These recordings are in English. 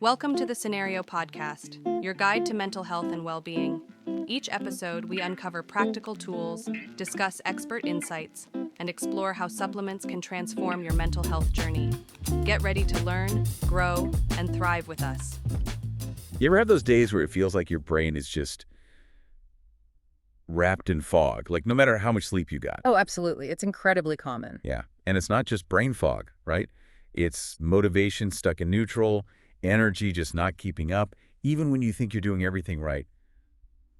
Welcome to the Scenario Podcast, your guide to mental health and well-being. Each episode, we uncover practical tools, discuss expert insights, and explore how supplements can transform your mental health journey. Get ready to learn, grow, and thrive with us. You ever have those days where it feels like your brain is just wrapped in fog, like no matter how much sleep you got? Oh, absolutely. It's incredibly common. Yeah. And it's not just brain fog, right? It's motivation stuck in neutral, energy just not keeping up. Even when you think you're doing everything right,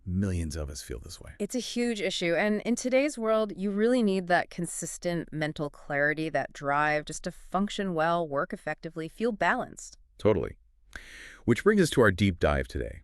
millions of us feel this way. It's a huge issue. And in today's world, you really need that consistent mental clarity, that drive just to function well, work effectively, feel balanced. Totally. Which brings us to our deep dive today.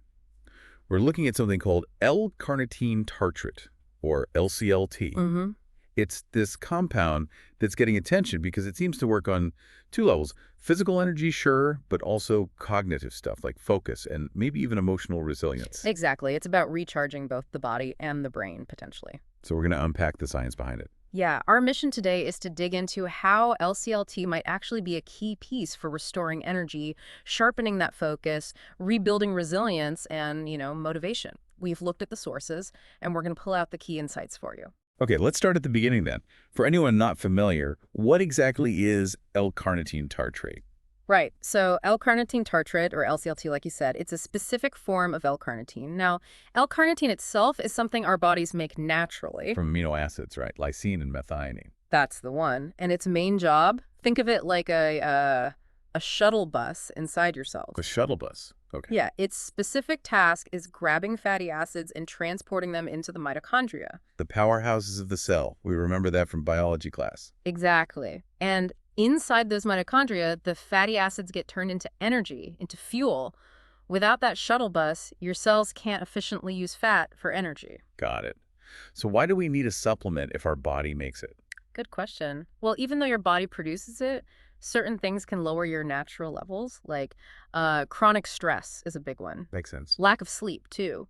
We're looking at something called L-Carnitine Tartrate, or LCLT. Mm-hmm. It's this compound that's getting attention because it seems to work on two levels. Physical energy, sure, but also cognitive stuff like focus and maybe even emotional resilience. Exactly. It's about recharging both the body and the brain, potentially. So we're going to unpack the science behind it. Yeah, our mission today is to dig into how LCLT might actually be a key piece for restoring energy, sharpening that focus, rebuilding resilience, and, motivation. We've looked at the sources, and we're going to pull out the key insights for you. Okay, let's start at the beginning then. For anyone not familiar, what exactly is L-Carnitine Tartrate? Right. So L-Carnitine Tartrate, or LCLT, like you said, it's a specific form of L-Carnitine. Now, L-Carnitine itself is something our bodies make naturally. From amino acids, right? Lysine and methionine. That's the one. And its main job, think of it like a shuttle bus inside your cells. A shuttle bus. Okay. Yeah, its specific task is grabbing fatty acids and transporting them into the mitochondria. The powerhouses of the cell. We remember that from biology class. Exactly. And inside those mitochondria, the fatty acids get turned into energy, into fuel. Without that shuttle bus, your cells can't efficiently use fat for energy. Got it. So why do we need a supplement if our body makes it? Good question. Well, even though your body produces it, certain things can lower your natural levels, like chronic stress is a big one. Makes sense. Lack of sleep, too.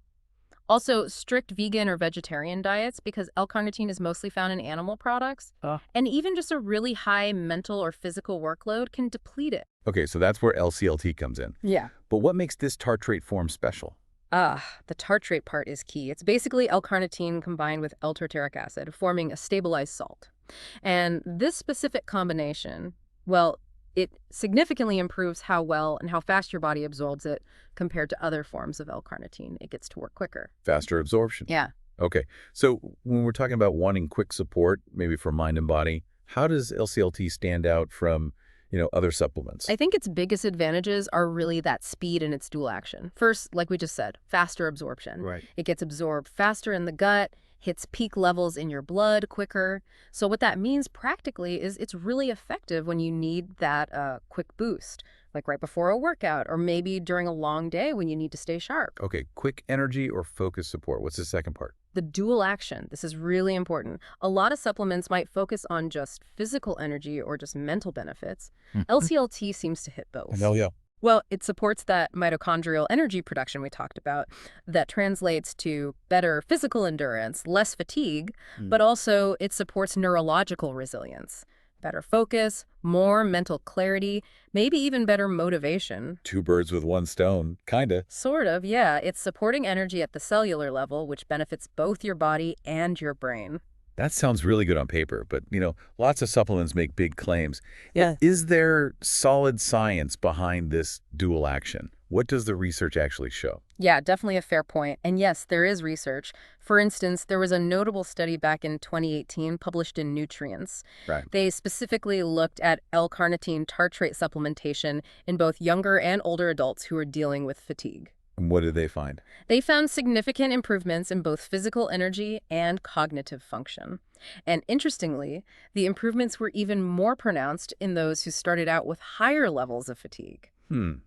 Also, strict vegan or vegetarian diets, because L-carnitine is mostly found in animal products. And even just a really high mental or physical workload can deplete it. Okay, so that's where LCLT comes in. Yeah. But what makes this tartrate form special? The tartrate part is key. It's basically L-carnitine combined with L-tartaric acid, forming a stabilized salt. And this specific combination, well, it significantly improves how well and how fast your body absorbs it compared to other forms of L-carnitine. It gets to work quicker. Faster absorption. Yeah. Okay. So when we're talking about wanting quick support, maybe for mind and body, how does LCLT stand out from, other supplements? I think its biggest advantages are really that speed and its dual action. First, like we just said, faster absorption. Right. It gets absorbed faster in the gut, hits peak levels in your blood quicker. So what that means practically is it's really effective when you need that quick boost, like right before a workout or maybe during a long day when you need to stay sharp. Okay, quick energy or focus support. What's the second part? The dual action. This is really important. A lot of supplements might focus on just physical energy or just mental benefits. LCLT seems to hit both. Hell yeah. Well, it supports that mitochondrial energy production we talked about that translates to better physical endurance, less fatigue, but also it supports neurological resilience, better focus, more mental clarity, maybe even better motivation. Two birds with one stone, kinda. Sort of, yeah. It's supporting energy at the cellular level, which benefits both your body and your brain. That sounds really good on paper, but, lots of supplements make big claims. Yeah. Is there solid science behind this dual action? What does the research actually show? Yeah, definitely a fair point. And yes, there is research. For instance, there was a notable study back in 2018 published in Nutrients. Right. They specifically looked at L-carnitine tartrate supplementation in both younger and older adults who are dealing with fatigue. And what did they find? They found significant improvements in both physical energy and cognitive function. And interestingly, the improvements were even more pronounced in those who started out with higher levels of fatigue.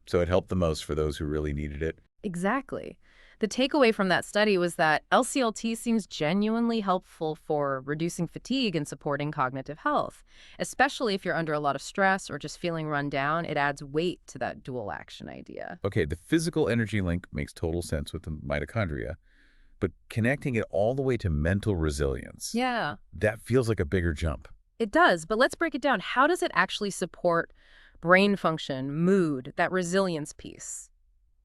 So it helped the most for those who really needed it. Exactly. The takeaway from that study was that LCLT seems genuinely helpful for reducing fatigue and supporting cognitive health. Especially if you're under a lot of stress or just feeling run down, it adds weight to that dual action idea. Okay, the physical energy link makes total sense with the mitochondria, but connecting it all the way to mental resilience, Yeah, that feels like a bigger jump. it does. But let's break it down. How does it actually support brain function, mood, that resilience piece.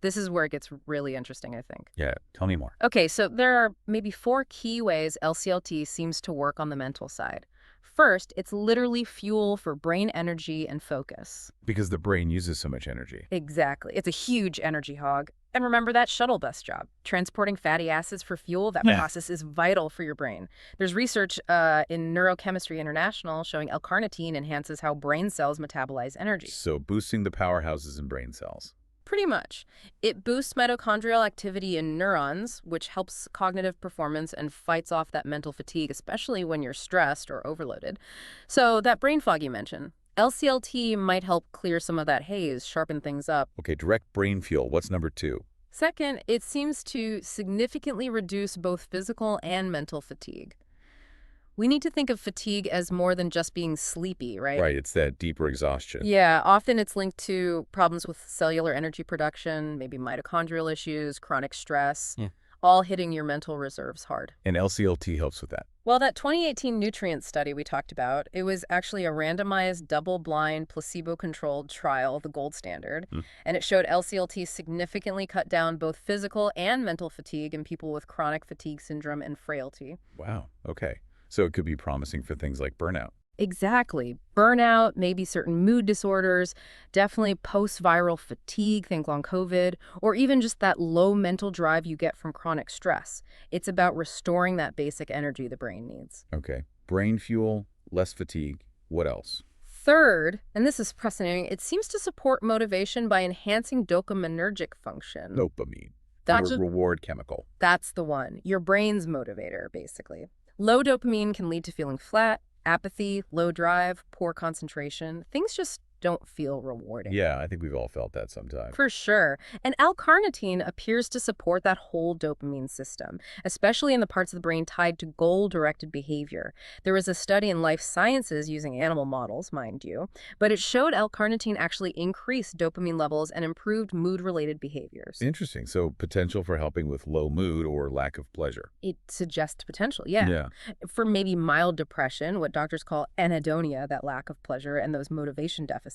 This is where it gets really interesting, I think. Yeah, tell me more. Okay, so there are maybe 4 key ways LCLT seems to work on the mental side. First, it's literally fuel for brain energy and focus. Because the brain uses so much energy. Exactly. It's a huge energy hog. And remember that shuttle bus job, transporting fatty acids for fuel. That Yeah. process is vital for your brain. There's research in Neurochemistry International showing L-carnitine enhances how brain cells metabolize energy. So boosting the powerhouses in brain cells. Pretty much. It boosts mitochondrial activity in neurons, which helps cognitive performance and fights off that mental fatigue, especially when you're stressed or overloaded. So that brain fog you mentioned, LCLT might help clear some of that haze, sharpen things up. Okay, direct brain fuel. What's number 2? Second, it seems to significantly reduce both physical and mental fatigue. We need to think of fatigue as more than just being sleepy, right? Right, it's that deeper exhaustion. Yeah, often it's linked to problems with cellular energy production, maybe mitochondrial issues, chronic stress, all hitting your mental reserves hard. And LCLT helps with that. Well, that 2018 nutrient study we talked about, it was actually a randomized, double-blind, placebo-controlled trial, the gold standard, and it showed LCLT significantly cut down both physical and mental fatigue in people with chronic fatigue syndrome and frailty. Wow, okay. So it could be promising for things like burnout. Exactly. Burnout, maybe certain mood disorders, definitely post-viral fatigue, think long COVID, or even just that low mental drive you get from chronic stress. It's about restoring that basic energy the brain needs. Okay. Brain fuel, less fatigue. What else? Third, and this is fascinating, it seems to support motivation by enhancing dopaminergic function. Dopamine. That's Your reward chemical. That's the one. Your brain's motivator, basically. Low dopamine can lead to feeling flat, apathy, low drive, poor concentration. Things just don't feel rewarding. Yeah, I think we've all felt that sometime. For sure. And L-carnitine appears to support that whole dopamine system, especially in the parts of the brain tied to goal-directed behavior. There was a study in life sciences using animal models, mind you, but it showed L-carnitine actually increased dopamine levels and improved mood-related behaviors. Interesting. So potential for helping with low mood or lack of pleasure. It suggests potential, yeah. Yeah. For maybe mild depression, what doctors call anhedonia, that lack of pleasure, and those motivation deficits,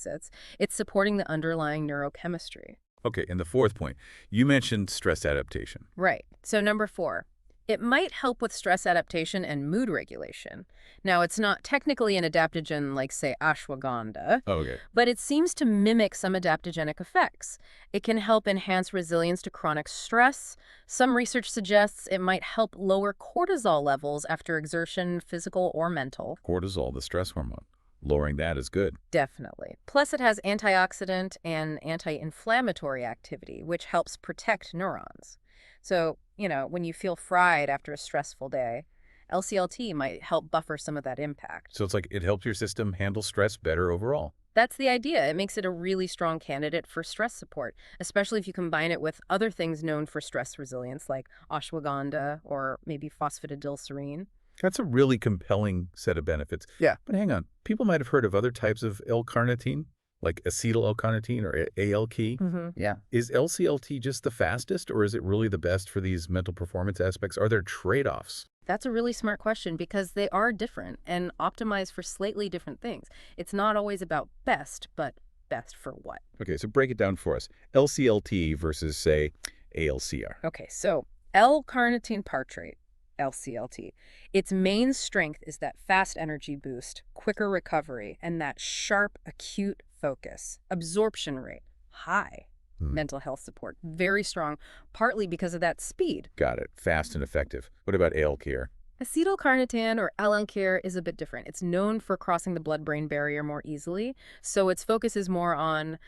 it's supporting the underlying neurochemistry. Okay, and the fourth point, you mentioned stress adaptation. Right. So number 4, it might help with stress adaptation and mood regulation. Now, it's not technically an adaptogen like, say, ashwagandha, Okay. but it seems to mimic some adaptogenic effects. It can help enhance resilience to chronic stress. Some research suggests it might help lower cortisol levels after exertion, physical or mental. Cortisol, the stress hormone. Lowering that is good. Definitely. Plus, it has antioxidant and anti-inflammatory activity, which helps protect neurons. So, when you feel fried after a stressful day, LCLT might help buffer some of that impact. So it's like it helps your system handle stress better overall. That's the idea. It makes it a really strong candidate for stress support, especially if you combine it with other things known for stress resilience, like ashwagandha or maybe phosphatidylserine. That's a really compelling set of benefits. Yeah. But hang on. People might have heard of other types of L-carnitine, like acetyl L-carnitine or ALK. Yeah. Is LCLT just the fastest, or is it really the best for these mental performance aspects? Are there trade-offs? That's a really smart question because they are different and optimized for slightly different things. It's not always about best, but best for what? Okay, so break it down for us. LCLT versus, say, ALCR. Okay, so L-carnitine tartrate, LCLT. Its main strength is that fast energy boost, quicker recovery, and that sharp, acute focus. Absorption rate, high. Mental health support, very strong, partly because of that speed. Got it. Fast and effective. What about ALCR? Acetylcarnitine, or L-carnitine, is a bit different. It's known for crossing the blood-brain barrier more easily, so its focus is more on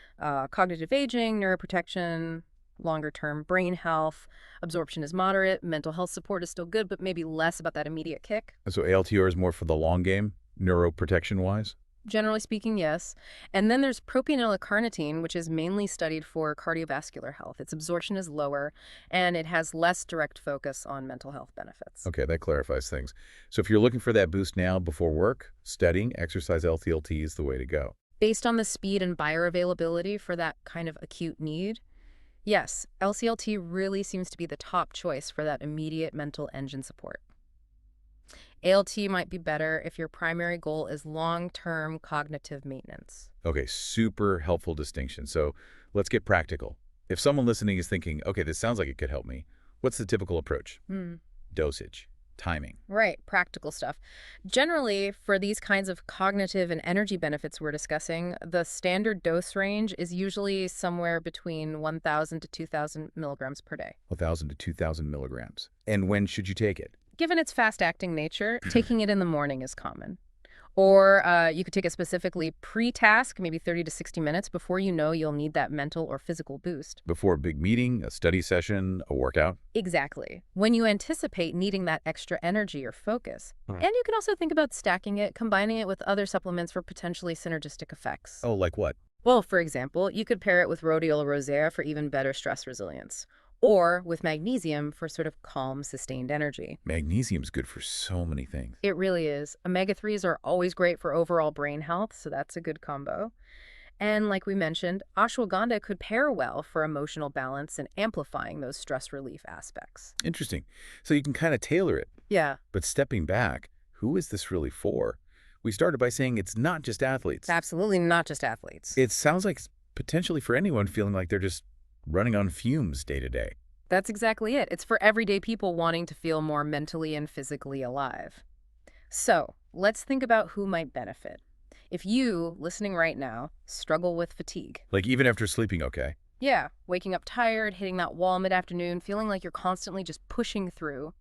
cognitive aging, neuroprotection, longer-term brain health. Absorption is moderate, mental health support is still good, but maybe less about that immediate kick. So ALTR is more for the long game, neuroprotection-wise? Generally speaking, yes. And then there's propionylcarnitine, which is mainly studied for cardiovascular health. Its absorption is lower, and it has less direct focus on mental health benefits. Okay, that clarifies things. So if you're looking for that boost now before work, studying, exercise LCLT is the way to go. Based on the speed and bioavailability for that kind of acute need, yes, LCLT really seems to be the top choice for that immediate mental engine support. ALT might be better if your primary goal is long-term cognitive maintenance. Okay, super helpful distinction. So let's get practical. If someone listening is thinking, okay, this sounds like it could help me, what's the typical approach? Dosage, timing. Right, practical stuff. Generally, for these kinds of cognitive and energy benefits we're discussing, the standard dose range is usually somewhere between 1,000 to 2,000 milligrams per day. 1,000 to 2,000 milligrams. And when should you take it? Given its fast-acting nature, taking it in the morning is common. Or you could take it specifically pre-task, maybe 30 to 60 minutes before you know you'll need that mental or physical boost. Before a big meeting, a study session, a workout? Exactly. When you anticipate needing that extra energy or focus. And you can also think about stacking it, combining it with other supplements for potentially synergistic effects. Oh, like what? Well, for example, you could pair it with rhodiola rosea for even better stress resilience. Or with magnesium for sort of calm, sustained energy. Magnesium's good for so many things. It really is. Omega-3s are always great for overall brain health, so that's a good combo. And like we mentioned, ashwagandha could pair well for emotional balance and amplifying those stress relief aspects. Interesting. So you can kind of tailor it. Yeah. But stepping back, who is this really for? We started by saying it's not just athletes. It's absolutely not just athletes. It sounds like it's potentially for anyone feeling like they're just running on fumes day to day. That's exactly it. It's for everyday people wanting to feel more mentally and physically alive. So let's think about who might benefit. If you, listening right now, struggle with fatigue. Like even after sleeping okay? Yeah, waking up tired, hitting that wall mid-afternoon, feeling like you're constantly just pushing through.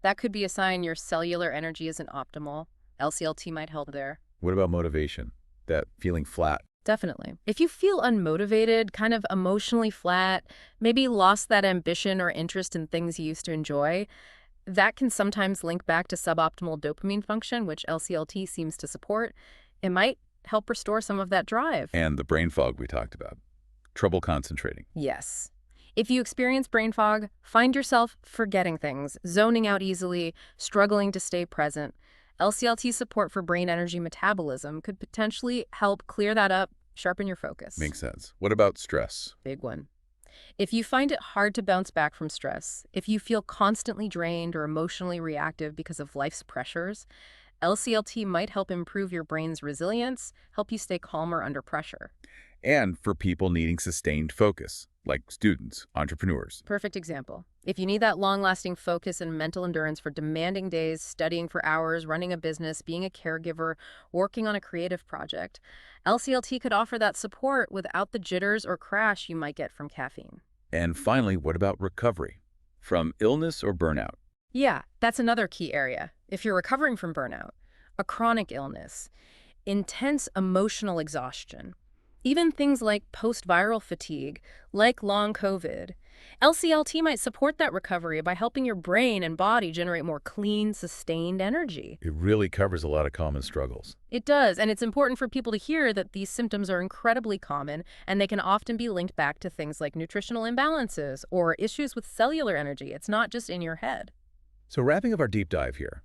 That could be a sign your cellular energy isn't optimal. LCLT might help there. What about motivation? That feeling flat? Definitely. If you feel unmotivated, kind of emotionally flat, maybe lost that ambition or interest in things you used to enjoy, that can sometimes link back to suboptimal dopamine function, which LCLT seems to support. It might help restore some of that drive. And the brain fog we talked about. Trouble concentrating. Yes. If you experience brain fog, find yourself forgetting things, zoning out easily, struggling to stay present, LCLT support for brain energy metabolism could potentially help clear that up, sharpen your focus. Makes sense. What about stress? Big one. If you find it hard to bounce back from stress, if you feel constantly drained or emotionally reactive because of life's pressures, LCLT might help improve your brain's resilience, help you stay calmer under pressure. And for people needing sustained focus, like students, entrepreneurs. Perfect example. If you need that long-lasting focus and mental endurance for demanding days, studying for hours, running a business, being a caregiver, working on a creative project, LCLT could offer that support without the jitters or crash you might get from caffeine. And finally, what about recovery? From illness or burnout? Yeah, that's another key area. If you're recovering from burnout, a chronic illness, intense emotional exhaustion, even things like post-viral fatigue, like long COVID, LCLT might support that recovery by helping your brain and body generate more clean, sustained energy. It really covers a lot of common struggles. It does, and it's important for people to hear that these symptoms are incredibly common, and they can often be linked back to things like nutritional imbalances or issues with cellular energy. It's not just in your head. So wrapping up our deep dive here,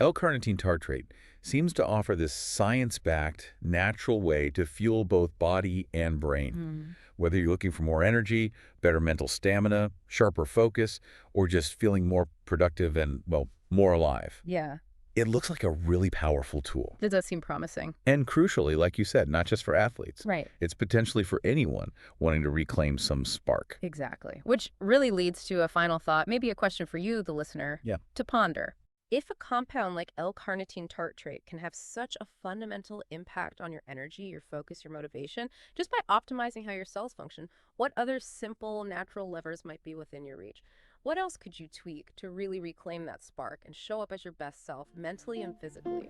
L-Carnitine Tartrate seems to offer this science-backed, natural way to fuel both body and brain. Whether you're looking for more energy, better mental stamina, sharper focus, or just feeling more productive and, well, more alive. Yeah. It looks like a really powerful tool. It does seem promising. And crucially, like you said, not just for athletes. Right. It's potentially for anyone wanting to reclaim some spark. Exactly. Which really leads to a final thought, maybe a question for you, the listener, to ponder. If a compound like L-Carnitine Tartrate can have such a fundamental impact on your energy, your focus, your motivation, just by optimizing how your cells function, what other simple, natural levers might be within your reach? What else could you tweak to really reclaim that spark and show up as your best self mentally and physically?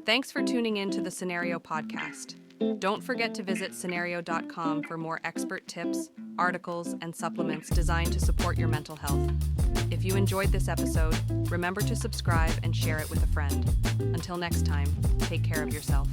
Thanks for tuning in to the Scenario Podcast. Don't forget to visit scenario.com for more expert tips, articles, and supplements designed to support your mental health. If you enjoyed this episode, remember to subscribe and share it with a friend. Until next time, take care of yourself.